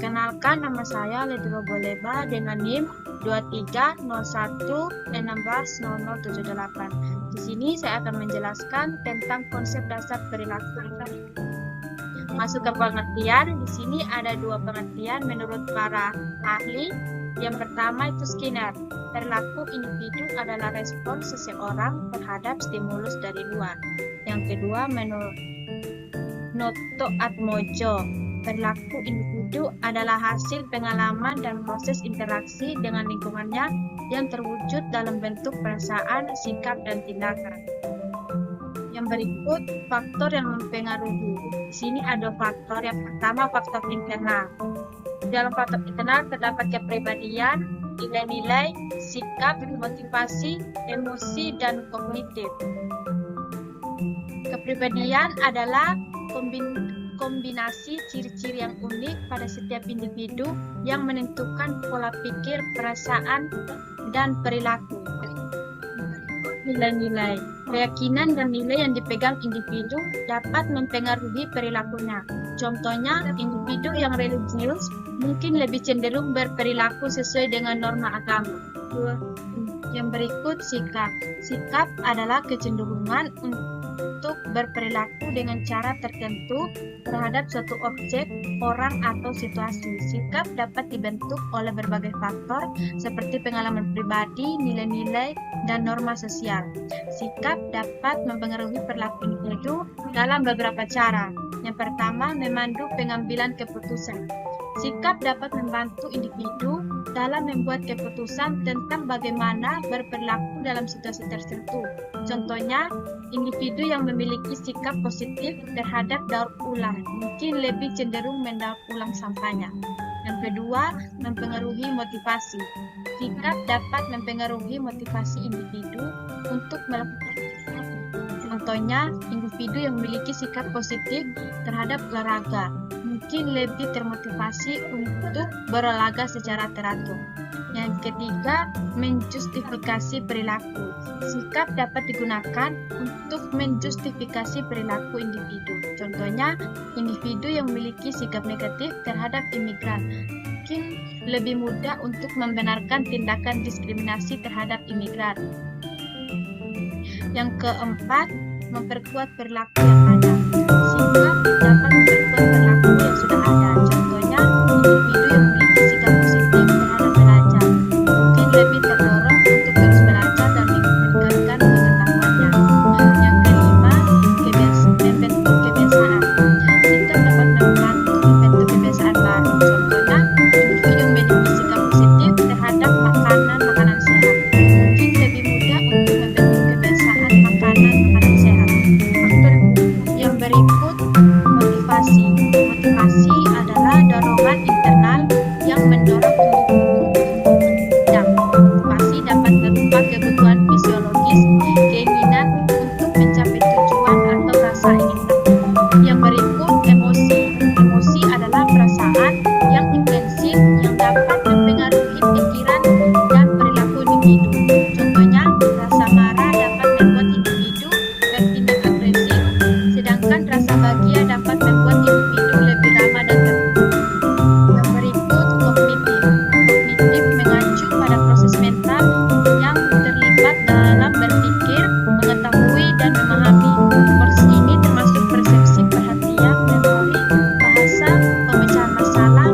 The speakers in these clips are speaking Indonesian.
Perkenalkan, nama saya Ledro Boleba dengan NIM 2301160078. Di sini saya akan menjelaskan tentang konsep dasar perilaku. Masuk ke pengertian, di sini ada dua pengertian menurut para ahli. Yang pertama itu Skinner. Perilaku individu adalah respons seseorang terhadap stimulus dari luar. Yang kedua menurut Noto Atmojo. Perilaku individu adalah hasil pengalaman dan proses interaksi dengan lingkungannya yang terwujud dalam bentuk perasaan, sikap, dan tindakan. Yang berikut faktor yang mempengaruhi. Di sini ada faktor. Yang pertama faktor internal. Dalam faktor internal terdapat kepribadian, nilai-nilai, sikap, motivasi, emosi, dan kognitif. Kepribadian adalah kombinasi ciri-ciri yang unik pada setiap individu yang menentukan pola pikir, perasaan, dan perilaku. Nilai-nilai, keyakinan dan nilai yang dipegang individu dapat mempengaruhi perilakunya. Contohnya, individu yang religius mungkin lebih cenderung berperilaku sesuai dengan norma agama. Yang berikut sikap. Sikap adalah kecenderungan untuk berperilaku dengan cara tertentu terhadap suatu objek, orang, atau situasi. Sikap dapat dibentuk oleh berbagai faktor seperti pengalaman pribadi, nilai-nilai, dan norma sosial. Sikap dapat mempengaruhi perilaku individu dalam beberapa cara. Yang pertama, memandu pengambilan keputusan. Sikap dapat membantu individu dalam membuat keputusan tentang bagaimana berperilaku dalam situasi tertentu. Contohnya, individu yang memiliki sikap positif terhadap daur ulang mungkin lebih cenderung mendaur ulang sampahnya. Yang kedua, mempengaruhi motivasi. Sikap dapat mempengaruhi motivasi individu untuk melakukan sesuatu. Contohnya, individu yang memiliki sikap positif terhadap olahraga mungkin lebih termotivasi untuk berolahraga secara teratur. Yang ketiga, menjustifikasi perilaku. Sikap dapat digunakan untuk menjustifikasi perilaku individu. Contohnya, individu yang memiliki sikap negatif terhadap imigran mungkin lebih mudah untuk membenarkan tindakan diskriminasi terhadap imigran. Yang keempat, memperkuat perilaku yang ada. Sikap dapat memperkuat perilaku yang sudah ada. Contohnya, individu yang memiliki sikap positif terhadap belajar mungkin lebih terdorong untuk terus belajar dan meningkatkan pengetahuannya. Yang kelima, membentuk kebiasaan. Sikap dapat membantu membentuk kebiasaan baru. Contohnya, individu yang memiliki sikap positif terhadap makanan sehat mungkin lebih mudah untuk membentuk kebiasaan makanan sehat. Faktor yang berikut, motivasi. Motivasi adalah dorongan internal yang mendorong individu. Motivasi dapat berupa kebutuhan fisiologis, keinginan untuk mencapai tujuan atau rasa ingin tahu. Yang berikut, emosi. Emosi adalah perasaan yang intensif yang dapat mempengaruhi pikiran dan perilaku individu. Contohnya, rasa marah dapat membuat individu bertindak agresif, sedangkan rasa bahagia dapat membuat individu lebih ramah dan tertutup. Yang berikut, kognitif. Kognitif mengacu pada proses mental yang terlibat dalam berpikir, mengetahui, dan memahami. Proses ini termasuk persepsi, perhatian, memori, bahasa, pemecahan masalah,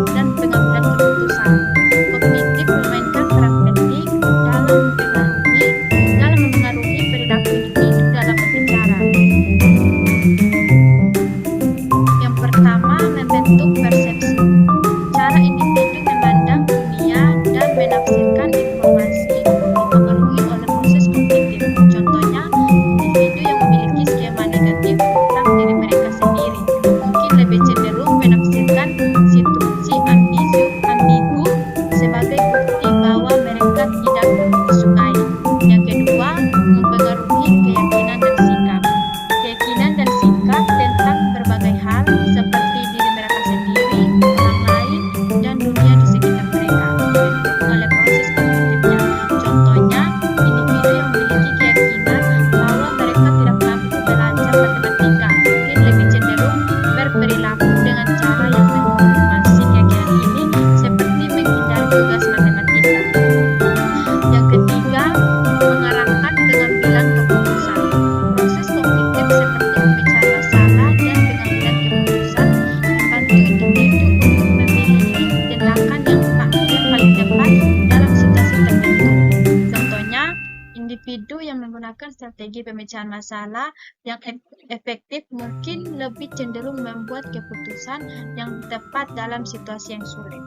menggunakan strategi pemecahan masalah yang efektif mungkin lebih cenderung membuat keputusan yang tepat dalam situasi yang sulit.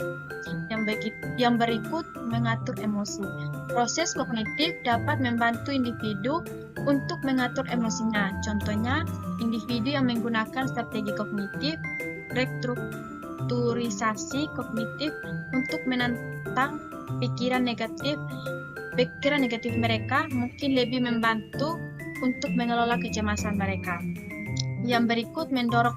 Yang berikut mengatur emosi. Proses kognitif dapat membantu individu untuk mengatur emosinya. Contohnya, individu yang menggunakan strategi kognitif, restrukturisasi kognitif untuk menantang pikiran negatif mereka mungkin lebih membantu untuk mengelola kecemasan mereka. Yang berikut mendorong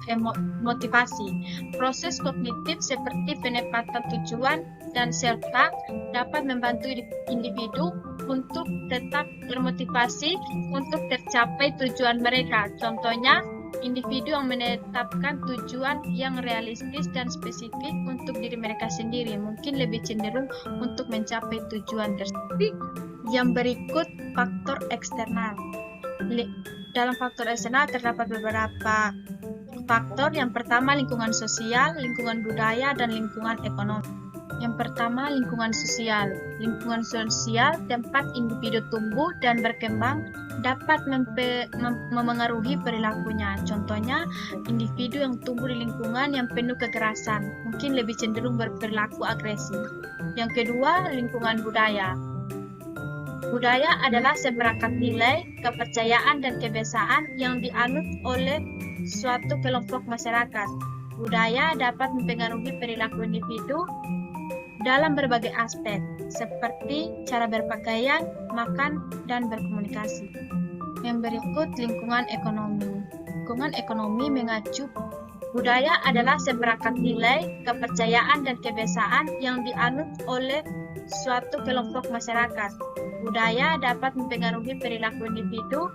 motivasi. Proses kognitif seperti penempatan tujuan dan self-talk dapat membantu individu untuk tetap termotivasi untuk tercapai tujuan mereka. Contohnya, individu yang menetapkan tujuan yang realistis dan spesifik untuk diri mereka sendiri mungkin lebih cenderung untuk mencapai tujuan tersebut. Yang berikut faktor eksternal. Dalam faktor eksternal terdapat beberapa faktor. Yang pertama, lingkungan sosial, lingkungan budaya, dan lingkungan ekonomi. Yang pertama, lingkungan sosial. Lingkungan sosial tempat individu tumbuh dan berkembang dapat memengaruhi perilakunya. Contohnya, individu yang tumbuh di lingkungan yang penuh kekerasan mungkin lebih cenderung berperilaku agresif. Yang kedua, lingkungan budaya. Budaya adalah seperangkat nilai, kepercayaan, dan kebiasaan yang dianut oleh suatu kelompok masyarakat. Budaya dapat mempengaruhi perilaku individu dalam berbagai aspek, seperti cara berpakaian, makan, dan berkomunikasi. Yang berikut lingkungan ekonomi. Lingkungan ekonomi mengacu budaya adalah seperangkat nilai, kepercayaan, dan kebiasaan yang dianut oleh suatu kelompok masyarakat. Budaya dapat mempengaruhi perilaku individu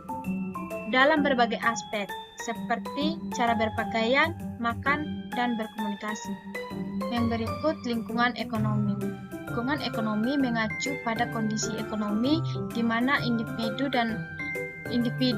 dalam berbagai aspek, seperti cara berpakaian, makan, dan berkomunikasi. Yang berikut lingkungan ekonomi. Lingkungan ekonomi mengacu pada kondisi ekonomi di mana individu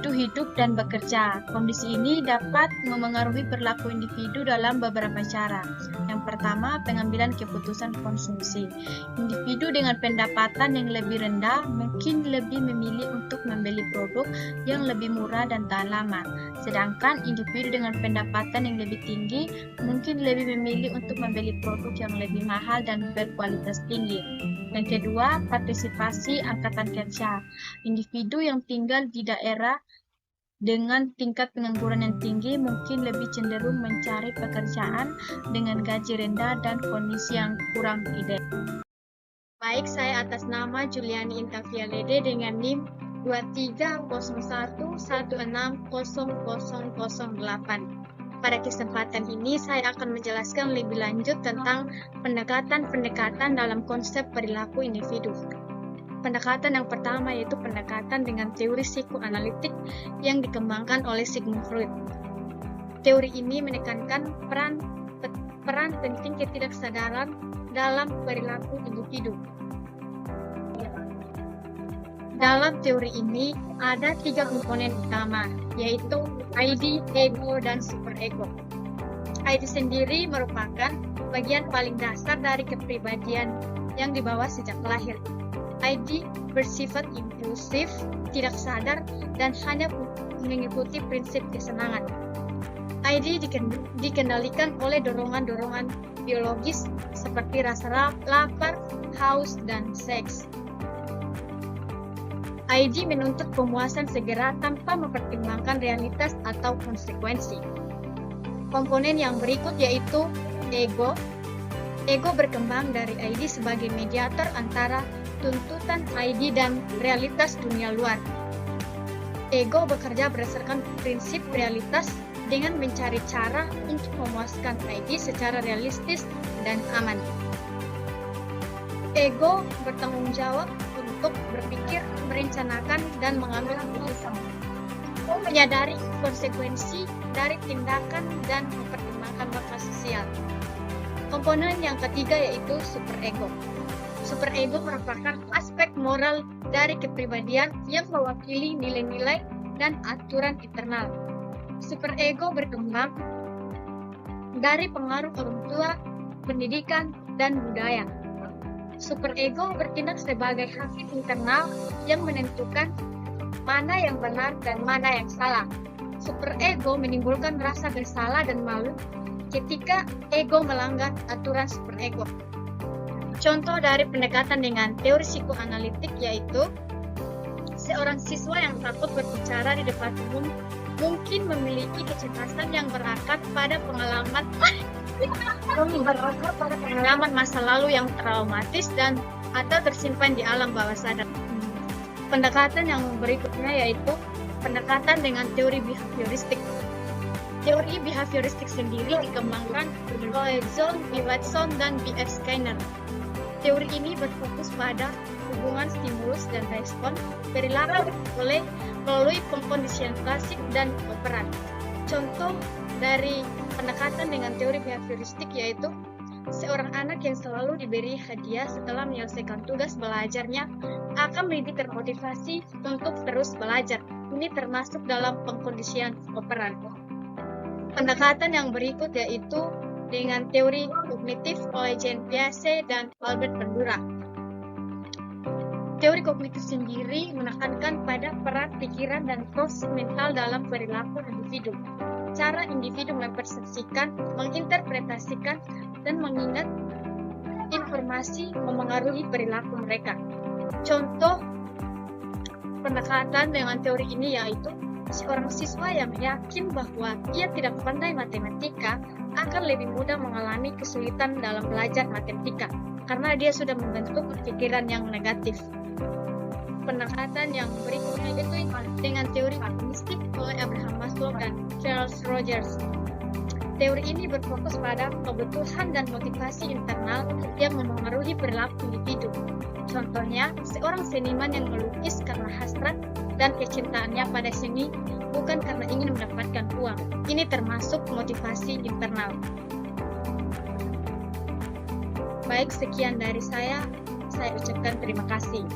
hidup dan bekerja. Kondisi ini dapat memengaruhi perilaku individu dalam beberapa cara. Yang pertama, pengambilan keputusan konsumsi. Individu dengan pendapatan yang lebih rendah mungkin lebih memilih untuk membeli produk yang lebih murah dan tahan lama. Sedangkan individu dengan pendapatan yang lebih tinggi mungkin lebih memilih untuk membeli produk yang lebih mahal dan berkualitas tinggi. Yang kedua, partisipasi angkatan kerja. Individu yang tinggal di daerah dengan tingkat pengangguran yang tinggi mungkin lebih cenderung mencari pekerjaan dengan gaji rendah dan kondisi yang kurang ideal. Baik, saya atas nama Juliani Intavialede dengan NIM 2301116008. Pada kesempatan ini saya akan menjelaskan lebih lanjut tentang pendekatan-pendekatan dalam konsep perilaku individu. Pendekatan yang pertama yaitu pendekatan dengan teori psikoanalitik yang dikembangkan oleh Sigmund Freud. Teori ini menekankan peran penting ketidaksadaran dalam perilaku individu. Dalam teori ini ada 3 komponen utama, yaitu ID, ego, dan superego. ID sendiri merupakan bagian paling dasar dari kepribadian yang dibawa sejak lahir. ID bersifat impulsif, tidak sadar, dan hanya mengikuti prinsip kesenangan. ID dikendalikan oleh dorongan-dorongan biologis seperti rasa lapar, haus, dan seks. ID menuntut pemuasan segera tanpa mempertimbangkan realitas atau konsekuensi. Komponen yang berikut yaitu ego. Ego berkembang dari ID sebagai mediator antara tuntutan ID dan realitas dunia luar. Ego bekerja berdasarkan prinsip realitas dengan mencari cara untuk memuaskan ID secara realistis dan aman. Ego bertanggung jawab untuk berpikir, merencanakan, dan mengambil keputusan. Menyadari konsekuensi dari tindakan dan mempertimbangkan makna sosial. Komponen yang ketiga yaitu superego. Superego merupakan aspek moral dari kepribadian yang mewakili nilai-nilai dan aturan internal. Superego berkembang dari pengaruh orang tua, pendidikan, dan budaya. Superego bertindak sebagai hakim internal yang menentukan mana yang benar dan mana yang salah. Superego menimbulkan rasa bersalah dan malu ketika ego melanggar aturan superego. Contoh dari pendekatan dengan teori psikoanalitik yaitu seorang siswa yang takut berbicara di depan umum mungkin memiliki kecerdasan yang berakar pada pengalaman masa lalu yang traumatis dan atau tersimpan di alam bawah sadar. Pendekatan yang berikutnya yaitu pendekatan dengan teori behavioristik. Teori behavioristik sendiri dikembangkan oleh John B. Watson dan B.F. Skinner. Teori ini berfokus pada hubungan stimulus dan respon perilaku melalui pengkondisian klasik dan operan. Contoh dari pendekatan dengan teori behavioristik yaitu seorang anak yang selalu diberi hadiah setelah menyelesaikan tugas belajarnya akan menjadi termotivasi untuk terus belajar. Ini termasuk dalam pengkondisian operan. Pendekatan yang berikut yaitu dengan teori kognitif oleh Jean Piaget dan Albert Bandura. Teori kognitif sendiri menekankan pada peran pikiran dan proses mental dalam perilaku individu. Cara individu mempersepsikan, menginterpretasikan, dan mengingat informasi memengaruhi perilaku mereka. Contoh pendekatan dengan teori ini yaitu seorang siswa yang yakin bahwa ia tidak pandai matematika akan lebih mudah mengalami kesulitan dalam belajar matematika karena dia sudah membentuk pikiran yang negatif. Pendekatan yang berikutnya itu dengan teori mistik oleh Abraham Maslow dan Charles Rogers. Teori ini berfokus pada kebutuhan dan motivasi internal yang memengaruhi perilaku individu. Contohnya, seorang seniman yang melukis karena hasrat dan kecintaannya pada seni, bukan karena ingin mendapatkan uang. Ini termasuk motivasi internal. Baik, sekian dari saya ucapkan terima kasih.